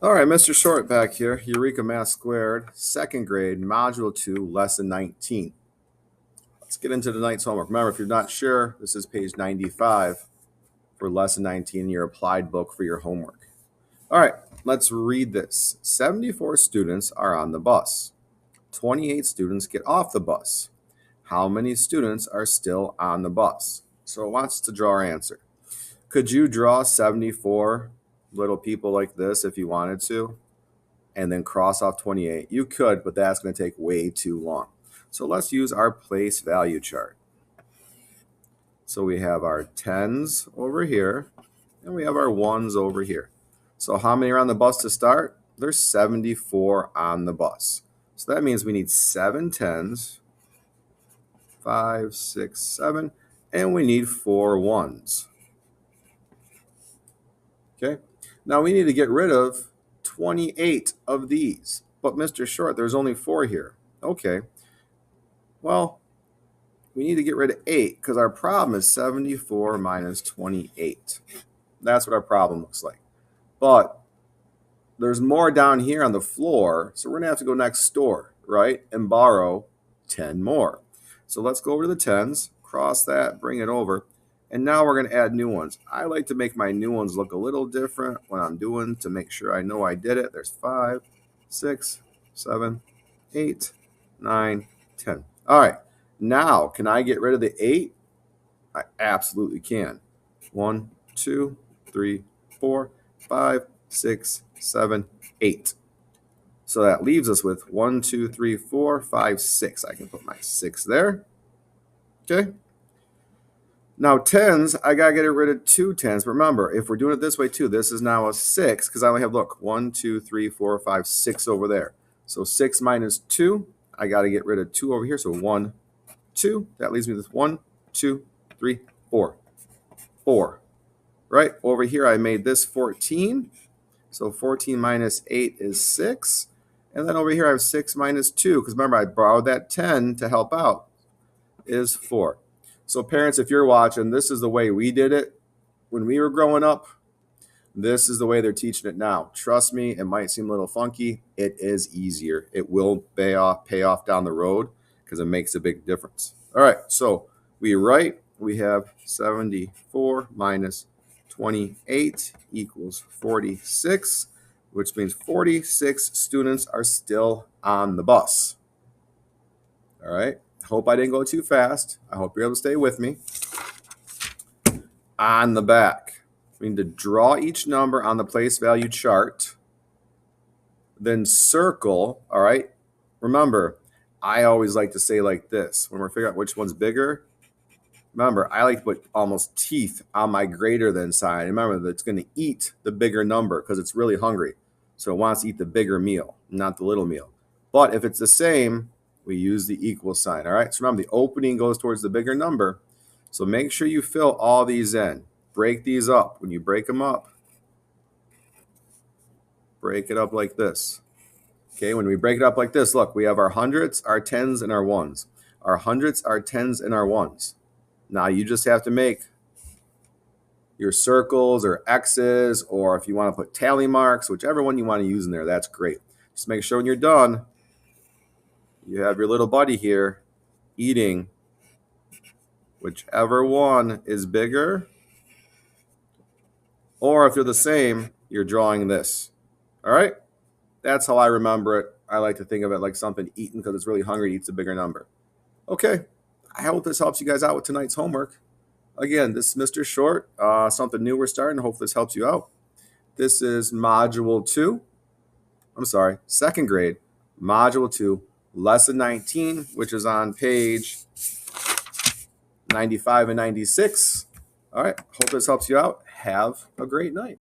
All right, Mr. Short back here, Eureka Math Squared, second grade, Module 2, Lesson 19. Let's get into tonight's homework. Remember, if you're not sure, this is page 95 for Lesson 19, your applied book for your homework. All right, let's read this. 74 students are on the bus. 28 students get off the bus. How many students are still on the bus? So it wants us to draw our answer. Could you draw 74 little people like this if you wanted to, and then cross off 28? You could, but that's going to take way too long. So let's use our place value chart. So we have our tens over here, and we have our ones over here. So how many are on the bus to start? There's 74 on the bus. So that means we need 7 tens, 5, 6, 7, and we need 4 ones. Okay. Now we need to get rid of 28 of these. But Mr. Short, there's only 4 here. Okay. Well, we need to get rid of 8 because our problem is 74 minus 28. That's what our problem looks like. But there's more down here on the floor, so we're going to have to go next door, right, and borrow 10 more. So let's go over to the tens, cross that, bring it over. And now we're going to add new ones. I like to make my new ones look a little different when I'm doing to make sure I know I did it. There's 5, 6, 7, 8, 9, 10. All right. Now, can I get rid of the 8? I absolutely can. 1, 2, 3, 4, 5, 6, 7, 8. So that leaves us with 1, 2, 3, 4, 5, 6. I can put my 6 there. Okay. Now, tens, I got to get rid of 2 tens. But remember, if we're doing it this way too, this is now a 6 because I only have, look, 1, 2, 3, 4, 5, 6 over there. So 6 minus 2, I got to get rid of 2 over here. So 1, 2. That leaves me with 1, 2, 3, 4. 4. Right? Over here, I made this 14. So 14 minus 8 is 6. And then over here, I have 6 minus 2. Because remember, I borrowed that 10 to help out. Is 4. So parents, if you're watching, this is the way we did it when we were growing up. This is the way they're teaching it now. Trust me, it might seem a little funky. It is easier. It will pay off down the road because it makes a big difference. All right, so we have 74 minus 28 equals 46, which means 46 students are still on the bus. All right. Hope I didn't go too fast. I hope you're able to stay with me. On the back, we need to draw each number on the place value chart, then circle, all right? Remember, I always like to say like this, when we're figuring out which one's bigger, remember, I like to put almost teeth on my greater than sign. Remember that it's going to eat the bigger number because it's really hungry. So it wants to eat the bigger meal, not the little meal. But if it's the same, we use the equal sign, all right? So remember, the opening goes towards the bigger number. So make sure you fill all these in. Break these up. When you break them up, break it up like this. Okay, when we break it up like this, look, we have our hundreds, our tens, and our ones. Our hundreds, our tens, and our ones. Now you just have to make your circles or X's, or if you want to put tally marks, whichever one you want to use in there, that's great. Just make sure when you're done, you have your little buddy here eating whichever one is bigger, or if they're the same, you're drawing this. All right? That's how I remember it. I like to think of it like something eaten because it's really hungry, eats a bigger number. Okay. I hope this helps you guys out with tonight's homework. Again, this is Mr. Short, something new we're starting. Hope this helps you out. This is Module 2. I'm sorry, second grade, Module 2. Lesson 19, which is on page 95 and 96. All right. Hope this helps you out. Have a great night.